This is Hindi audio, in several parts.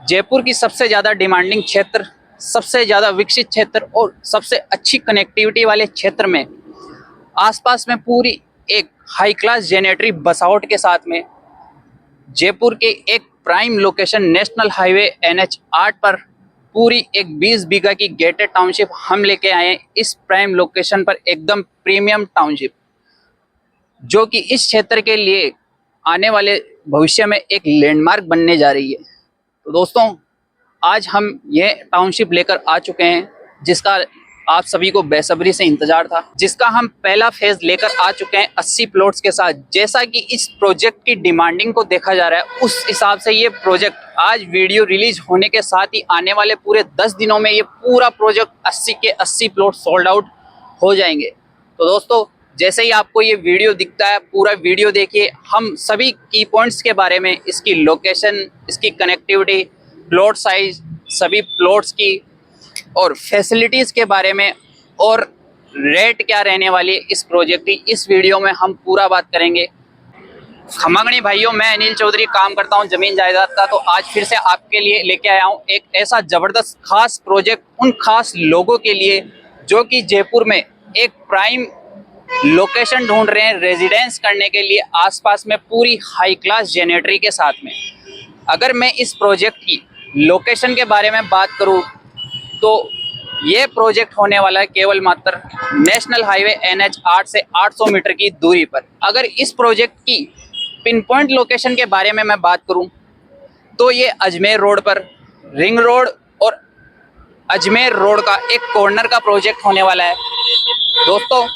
जयपुर की सबसे ज़्यादा डिमांडिंग क्षेत्र, सबसे ज़्यादा विकसित क्षेत्र और सबसे अच्छी कनेक्टिविटी वाले क्षेत्र में आसपास में पूरी एक हाई क्लास जेनेटरी बसावट के साथ में जयपुर के एक prime location national highway NH 8 पर पूरी एक 20 बीघा की गेटेड टाउनशिप हम लेके आए हैं। इस प्राइम लोकेशन पर एकदम प्रीमियम टाउनशिप, जो कि इस क्षेत्र के लिए आने वाले भविष्य में एक लैंडमार्क बनने जा रही है। तो दोस्तों, आज हम ये टाउनशिप लेकर आ चुके हैं, जिसका आप सभी को बेसब्री से इंतजार था, जिसका हम पहला फेज लेकर आ चुके हैं 80 प्लॉट्स के साथ। जैसा कि इस प्रोजेक्ट की डिमांडिंग को देखा जा रहा है, उस हिसाब से ये प्रोजेक्ट आज वीडियो रिलीज होने के साथ ही आने वाले पूरे 10 दिनों में ये पूरा प्रोजेक्ट 80 के 80 प्लॉट सोल्ड आउट हो जाएंगे। तो दोस्तों, जैसे ही आपको ये वीडियो दिखता है, पूरा वीडियो देखिए। हम सभी की पॉइंट्स के बारे में, इसकी लोकेशन, इसकी कनेक्टिविटी, प्लॉट साइज, सभी प्लॉट्स की और फैसिलिटीज़ के बारे में और रेट क्या रहने वाली है इस प्रोजेक्ट की, इस वीडियो में हम पूरा बात करेंगे। खमागणी भाइयों, मैं अनिल चौधरी काम करता हूं ज़मीन जायदाद का। तो आज फिर से आपके लिए लेके आया हूं एक ऐसा ज़बरदस्त खास प्रोजेक्ट, उन खास लोगों के लिए जो कि जयपुर में एक प्राइम लोकेशन ढूंढ रहे हैं रेजिडेंस करने के लिए, आसपास में पूरी हाई क्लास जेनेटरी के साथ में। अगर मैं इस प्रोजेक्ट की लोकेशन के बारे में बात करूं तो ये प्रोजेक्ट होने वाला है केवल मात्र नेशनल हाईवे NH 8 से 800 मीटर की दूरी पर। अगर इस प्रोजेक्ट की पिन पॉइंट लोकेशन के बारे में मैं बात करूं तो ये अजमेर रोड पर, रिंग रोड और अजमेर रोड का एक कॉर्नर का प्रोजेक्ट होने वाला है। दोस्तों,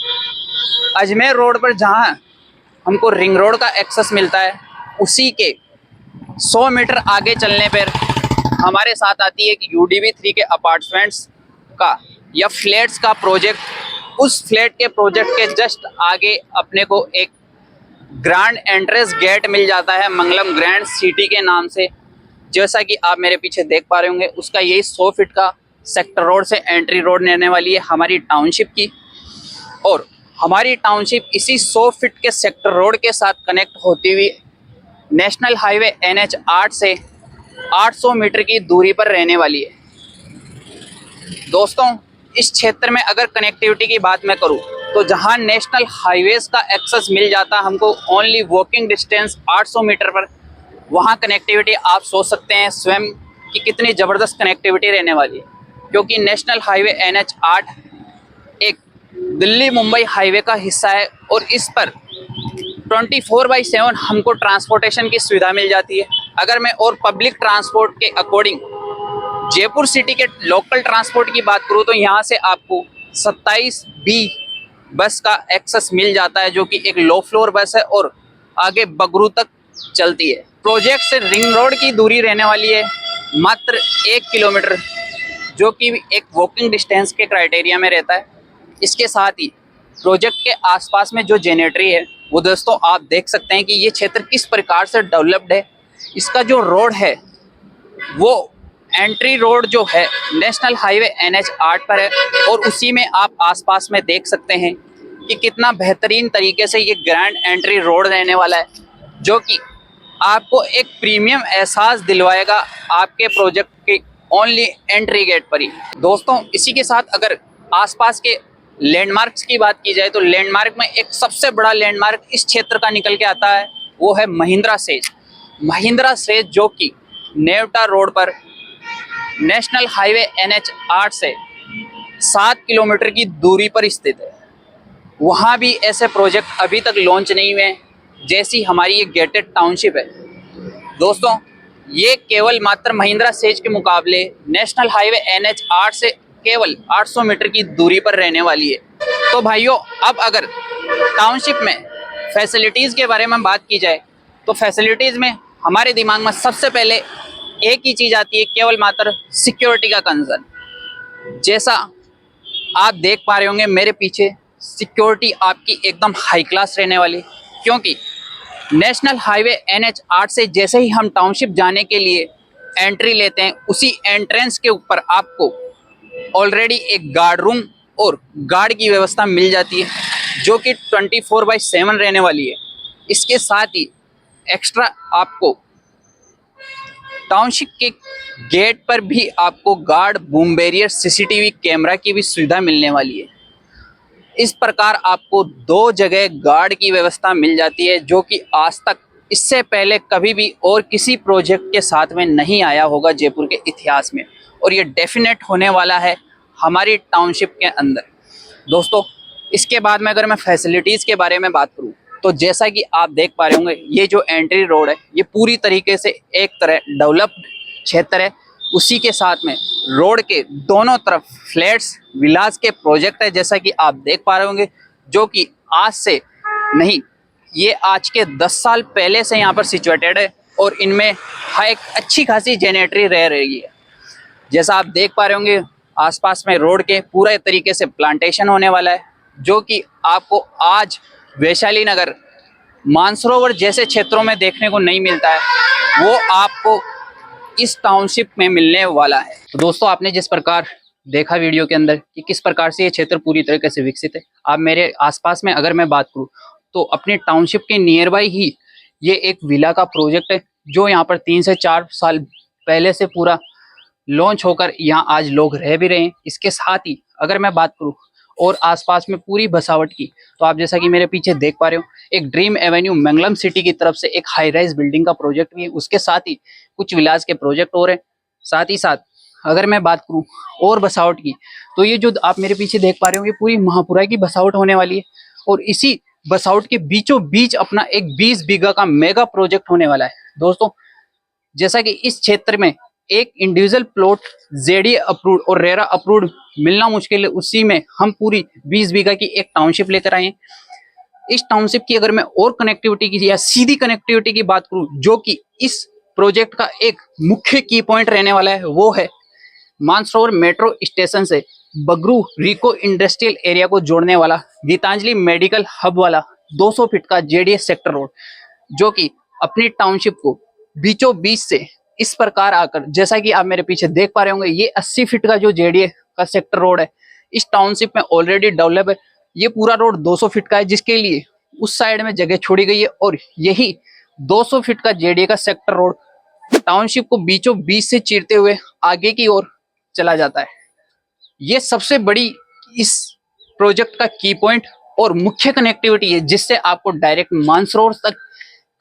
अजमेर रोड पर जहां हमको रिंग रोड का एक्सेस मिलता है, उसी के 100 मीटर आगे चलने पर हमारे साथ आती है एक UDV 3 के अपार्टमेंट्स का या फ्लैट्स का प्रोजेक्ट। उस फ्लैट के प्रोजेक्ट के जस्ट आगे अपने को एक ग्रैंड एंट्रेंस गेट मिल जाता है, मंगलम ग्रैंड सिटी के नाम से। जैसा कि आप मेरे पीछे देख पा रहे होंगे, उसका यही 100 फीट का सेक्टर रोड से एंट्री रोड रहने वाली है हमारी टाउनशिप की। और हमारी टाउनशिप इसी 100 फीट के सेक्टर रोड के साथ कनेक्ट होती हुई नेशनल हाईवे NH 8 से 800 मीटर की दूरी पर रहने वाली है। दोस्तों, इस क्षेत्र में अगर कनेक्टिविटी की बात मैं करूं तो जहां नेशनल हाईवेज का एक्सेस मिल जाता हमको ओनली वॉकिंग डिस्टेंस 800 मीटर पर, वहां कनेक्टिविटी आप सोच सकते हैं स्वयं कि कितनी ज़बरदस्त कनेक्टिविटी रहने वाली है। क्योंकि नेशनल हाईवे NH 8 एक दिल्ली मुंबई हाईवे का हिस्सा है और इस पर 24/7 हमको ट्रांसपोर्टेशन की सुविधा मिल जाती है। अगर मैं और पब्लिक ट्रांसपोर्ट के अकॉर्डिंग जयपुर सिटी के लोकल ट्रांसपोर्ट की बात करूँ तो यहाँ से आपको 27B बस का एक्सेस मिल जाता है, जो कि एक लो फ्लोर बस है और आगे बगरू तक चलती है। प्रोजेक्ट से रिंग रोड की दूरी रहने वाली है मात्र 1 किलोमीटर, जो कि एक वॉकिंग डिस्टेंस के क्राइटेरिया में रहता है। इसके साथ ही प्रोजेक्ट के आसपास में जो जेनेटरी है, वो दोस्तों आप देख सकते हैं कि ये क्षेत्र किस प्रकार से डेवलप्ड है। इसका जो रोड है वो एंट्री रोड जो है नेशनल हाईवे NH 8 पर है और उसी में आप आसपास में देख सकते हैं कि कितना बेहतरीन तरीके से ये ग्रैंड एंट्री रोड रहने वाला है, जो कि आपको एक प्रीमियम एहसास दिलवाएगा आपके प्रोजेक्ट के ओनली एंट्री गेट पर ही। दोस्तों, इसी के साथ अगर आसपास के लैंडमार्क्स की बात की जाए तो लैंडमार्क में एक सबसे बड़ा लैंडमार्क इस क्षेत्र का निकल के आता है, वो है महिंद्रा सेज। महिंद्रा सेज जो कि नेवटा रोड पर नेशनल हाईवे NH 8 से 7 किलोमीटर की दूरी पर स्थित है। वहाँ भी ऐसे प्रोजेक्ट अभी तक लॉन्च नहीं हुए जैसी हमारी ये गेटेड टाउनशिप है। दोस्तों, ये केवल मात्र महिंद्रा सेज के मुकाबले नेशनल हाईवे NH 8 से केवल 800 मीटर की दूरी पर रहने वाली है। तो भाइयों, अब अगर टाउनशिप में फैसिलिटीज़ के बारे में बात की जाए तो फैसिलिटीज़ में हमारे दिमाग में सबसे पहले एक ही चीज़ आती है, केवल मात्र सिक्योरिटी का कंसर्न। जैसा आप देख पा रहे होंगे मेरे पीछे, सिक्योरिटी आपकी एकदम हाई क्लास रहने वाली, क्योंकि नेशनल हाईवे NH 8 से जैसे ही हम टाउनशिप जाने के लिए एंट्री लेते हैं, उसी एंट्रेंस के ऊपर आपको ऑलरेडी एक गार्ड रूम और गार्ड की व्यवस्था मिल जाती है, जो कि 24/7 रहने वाली है। इसके साथ ही एक्स्ट्रा आपको टाउनशिप के गेट पर भी आपको guard, boom barrier, CCTV camera की भी सुविधा मिलने वाली है। इस प्रकार आपको 2 जगह गार्ड की व्यवस्था मिल जाती है, जो कि आज तक इससे पहले कभी भी और किसी प्रोजेक्ट के साथ में नहीं आया होगा जयपुर के इतिहास में, और ये डेफिनेट होने वाला है हमारी टाउनशिप के अंदर। दोस्तों, इसके बाद में अगर मैं फैसिलिटीज़ के बारे में बात करूँ तो जैसा कि आप देख पा रहे होंगे, ये जो एंट्री रोड है ये पूरी तरीके से एक तरह डेवलप्ड क्षेत्र है। उसी के साथ में रोड के दोनों तरफ फ्लैट्स, विलास के प्रोजेक्ट है, जैसा कि आप देख पा रहे होंगे, जो कि आज से नहीं, ये आज के 10 साल पहले से यहाँ पर सिचुएटेड है, और इनमें एक अच्छी खासी जेनेटरी रह रही है। जैसा आप देख पा रहे होंगे, आसपास में रोड के पूरे तरीके से प्लांटेशन होने वाला है, जो कि आपको आज वैशाली नगर, मानसरोवर जैसे क्षेत्रों में देखने को नहीं मिलता है, वो आपको इस टाउनशिप में मिलने वाला है। तो दोस्तों, आपने जिस प्रकार देखा वीडियो के अंदर कि किस प्रकार से ये क्षेत्र पूरी तरीके से विकसित है, आप मेरे आसपास में अगर मैं बात करूँ तो अपनी टाउनशिप के नियर बाई ही ये एक विला का प्रोजेक्ट है, जो यहाँ पर 3 से 4 साल पहले से पूरा लॉन्च होकर यहाँ आज लोग रह भी रहे हैं। इसके साथ ही अगर मैं बात करूँ और आसपास में पूरी बसावट की, तो आप जैसा कि मेरे पीछे देख पा रहे हो, एक ड्रीम एवेन्यू मंगलम सिटी की तरफ से एक हाई राइज बिल्डिंग का प्रोजेक्ट भी है। उसके साथ ही कुछ विलास के प्रोजेक्ट हो रहे हैं। साथ ही साथ अगर मैं बात करूं और बसावट की, तो ये जो आप मेरे पीछे देख पा रहे हो, ये पूरी महापुरा की बसावट होने वाली है, और इसी बसावट के बीचों बीच अपना एक 20 बीघा का मेगा प्रोजेक्ट होने वाला है। दोस्तों, जैसा कि इस क्षेत्र में एक इंडिविजुअल प्लॉट जेडी अप्रूव्ड और रेरा अप्रूव्ड मिलना मुश्किल है, उसी में हम पूरी 20 बीघा की एक टाउनशिप लेकर आए हैं। इस टाउनशिप की अगर मैं और कनेक्टिविटी की या सीधी कनेक्टिविटी की बात करूं, जो कि इस प्रोजेक्ट का एक मुख्य की पॉइंट रहने वाला है, वो है मानसरोवर मेट्रो स्टेशन से बगरू रिको इंडस्ट्रियल एरिया को जोड़ने वाला गीतांजलि मेडिकल हब वाला 200 फीट का जेडीएस सेक्टर रोड, जो कि अपनी टाउनशिप को बीचों बीच से इस प्रकार आकर, जैसा कि आप मेरे पीछे देख पा रहे होंगे, ये 80 फीट का जो जेडीए का सेक्टर रोड है इस टाउनशिप में ऑलरेडी डेवलप है। ये पूरा रोड 200 फीट का है, जिसके लिए उस साइड में जगह छोड़ी गई है, और यही 200 फीट का जेडीए का सेक्टर रोड टाउनशिप को बीचों बीच से चीरते हुए आगे की ओर चला जाता है। ये सबसे बड़ी इस प्रोजेक्ट का की पॉइंट और मुख्य कनेक्टिविटी है, जिससे आपको डायरेक्ट मानसरोवर तक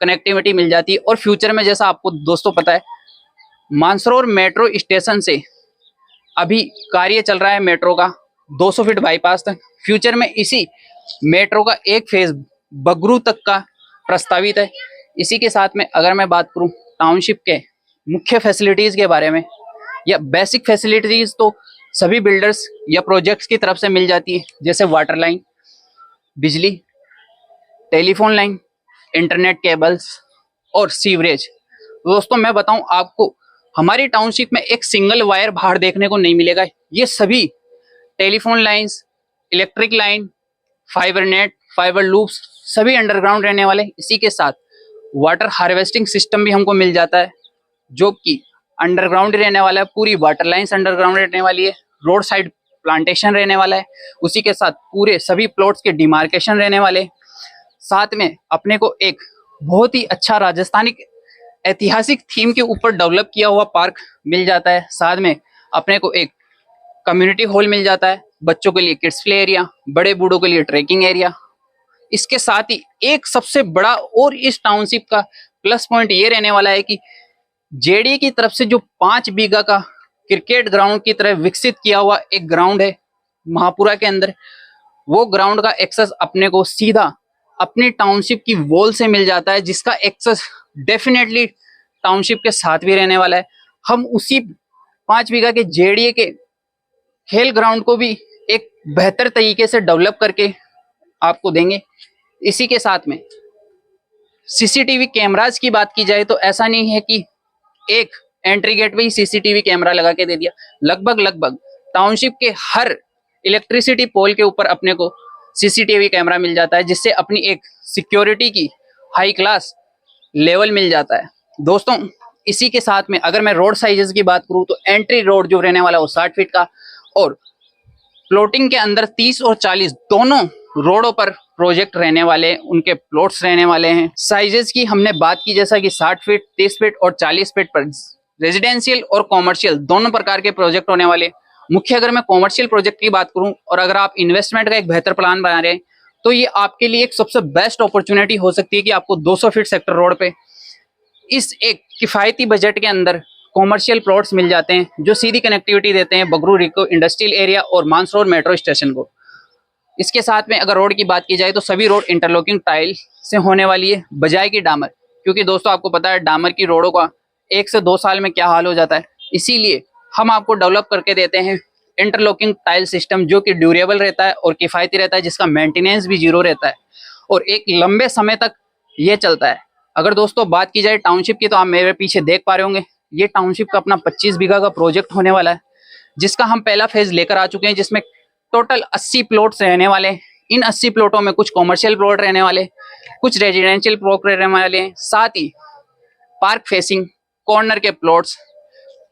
कनेक्टिविटी मिल जाती है। और फ्यूचर में, जैसा आपको दोस्तों पता है, मानसरोवर मेट्रो स्टेशन से अभी कार्य चल रहा है मेट्रो का 200 फीट बाईपास तक। फ्यूचर में इसी मेट्रो का एक फेज बगरू तक का प्रस्तावित है। इसी के साथ में अगर मैं बात करूं टाउनशिप के मुख्य फैसिलिटीज के बारे में, या बेसिक फैसिलिटीज, तो सभी बिल्डर्स या प्रोजेक्ट्स की तरफ से मिल जाती है, जैसे वाटर लाइन, बिजली, टेलीफोन लाइन, इंटरनेट केबल्स और सीवरेज। दोस्तों, मैं बताऊं आपको, हमारी टाउनशिप में एक सिंगल वायर बाहर देखने को नहीं मिलेगा। ये सभी telephone lines, electric line, fibre net, fibre loops सभी अंडरग्राउंड रहने वाले। इसी के साथ वाटर हार्वेस्टिंग सिस्टम भी हमको मिल जाता है, जो कि अंडरग्राउंड रहने वाला है। पूरी वाटर लाइंस अंडरग्राउंड रहने वाली है। रोड साइड प्लांटेशन रहने वाला है। उसी के साथ पूरे सभी प्लॉट्स के डिमार्केशन रहने वाले। साथ में अपने को एक बहुत ही अच्छा राजस्थानी ऐतिहासिक थीम के ऊपर डेवलप किया हुआ पार्क मिल जाता है। साथ में अपने को एक कम्युनिटी हॉल मिल जाता है, बच्चों के लिए किड्स प्ले एरिया, बड़े बूढ़ों के लिए ट्रैकिंग एरिया। इसके साथ ही एक सबसे बड़ा और इस टाउनशिप का प्लस पॉइंट ये रहने वाला है कि जेडीए की तरफ से जो 5 बीघा का क्रिकेट ग्राउंड की तरह विकसित किया हुआ एक ग्राउंड है महापुरा के अंदर, वो ग्राउंड का एक्सेस अपने को सीधा अपनी टाउनशिप की वॉल से मिल जाता है, जिसका एक्सेस डेफिनेटली टाउनशिप के साथ भी रहने वाला है। हम उसी 5 बीघा के जेडीए के खेल ग्राउंड को भी एक बेहतर तरीके से डेवलप करके आपको देंगे। इसी के साथ में सीसीटीवी कैमराज की बात की जाए तो ऐसा नहीं है कि एक एंट्री गेट पे ही सीसीटीवी कैमरा लगा के दे दिया। लगभग टाउनशिप के हर इलेक्ट्रिसिटी पोल के ऊपर अपने को सीसीटीवी कैमरा मिल जाता है, जिससे अपनी एक सिक्योरिटी की हाई क्लास लेवल मिल जाता है। दोस्तों, इसी के साथ में अगर मैं रोड साइजेस की बात करूं तो एंट्री रोड जो रहने वाला है वो 60 फीट का, और प्लॉटिंग के अंदर 30 और 40 दोनों रोडों पर प्रोजेक्ट रहने वाले, उनके प्लॉट्स रहने वाले हैं। साइजेस की हमने बात की, जैसा कि 60 फीट, 30 फीट और 40 फीट पर रेजिडेंशियल और कॉमर्शियल दोनों प्रकार के प्रोजेक्ट होने वाले। मुख्य अगर मैं कॉमर्शियल प्रोजेक्ट की बात करूं और अगर आप इन्वेस्टमेंट का एक बेहतर प्लान बना रहे हैं तो ये आपके लिए एक सबसे बेस्ट अपॉर्चुनिटी हो सकती है कि आपको 200 फीट सेक्टर रोड पे इस एक किफ़ायती बजट के अंदर कॉमर्शियल प्लॉट्स मिल जाते हैं जो सीधी कनेक्टिविटी देते हैं बगरू रिको इंडस्ट्रियल एरिया और मानसरोवर मेट्रो स्टेशन को। इसके साथ में अगर रोड की बात की जाए तो सभी रोड इंटरलॉकिंग टाइल से होने वाली है बजाय की डामर, क्योंकि दोस्तों आपको पता है डामर की रोडों का 1 से 2 साल में क्या हाल हो जाता है। इसीलिए हम आपको डेवलप करके देते हैं इंटरलॉकिंग टाइल सिस्टम जो कि ड्यूरेबल रहता है और किफ़ायती रहता है, जिसका मेंटेनेंस भी जीरो रहता है और एक लंबे समय तक ये चलता है। अगर दोस्तों बात की जाए टाउनशिप की तो आप मेरे पीछे देख पा रहे होंगे ये टाउनशिप का अपना 25 बीघा का प्रोजेक्ट होने वाला है, जिसका हम पहला फेज लेकर आ चुके हैं, जिसमें टोटल 80 प्लॉट्स रहने वाले हैं। इन 80 प्लॉटों में कुछ कॉमर्शियल प्लॉट रहने वाले, कुछ रेजिडेंशियल प्लॉट रहने वाले हैं, साथ ही पार्क फेसिंग कॉर्नर के प्लॉट्स,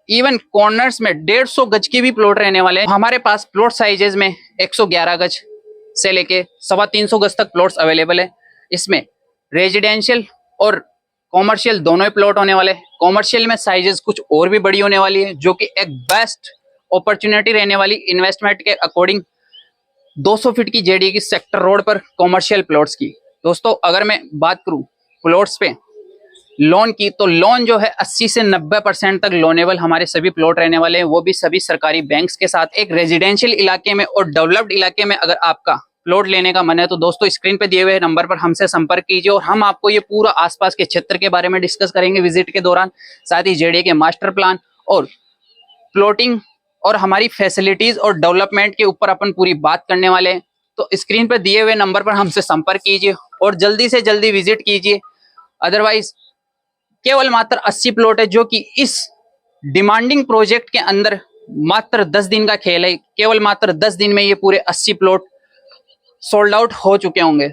इवन कॉर्नर्स में 150 गज की भी प्लॉट रहने वाले हैं। हमारे पास प्लॉट साइजेज में 111 गज से लेके 325 गज तक प्लॉट्स अवेलेबल है। इसमें रेजिडेंशियल और कॉमर्शियल दोनों ही प्लॉट होने वाले हैं। कॉमर्शियल में साइजेस कुछ और भी बड़ी होने वाली है, जो कि एक बेस्ट अपॉर्चुनिटी रहने वाली इन्वेस्टमेंट के अकॉर्डिंग 200 फीट की जेडी की सेक्टर रोड पर कॉमर्शियल प्लॉट्स की। दोस्तों अगर मैं बात करूं प्लॉट्स पे लोन की तो लोन जो है 80 से 90% तक लोनेबल हमारे सभी प्लॉट रहने वाले हैं, वो भी सभी सरकारी बैंक्स के साथ। एक रेजिडेंशियल इलाके में और डेवलप्ड इलाके में अगर आपका प्लॉट लेने का मन है तो दोस्तों स्क्रीन पे दिए हुए नंबर पर हमसे संपर्क कीजिए और हम आपको ये पूरा आसपास के क्षेत्र के बारे में डिस्कस करेंगे विजिट के दौरान। साथ ही जेडी के मास्टर प्लान और प्लॉटिंग और हमारी फैसिलिटीज और डेवलपमेंट के ऊपर अपन पूरी बात करने वाले हैं। तो स्क्रीन पर दिए हुए नंबर पर हमसे संपर्क कीजिए और जल्दी से जल्दी विजिट कीजिए। अदरवाइज केवल मात्र 80 प्लॉट है जो कि इस डिमांडिंग प्रोजेक्ट के अंदर मात्र 10 दिन का खेल है। केवल मात्र 10 दिन में ये पूरे 80 प्लॉट सोल्ड आउट हो चुके होंगे।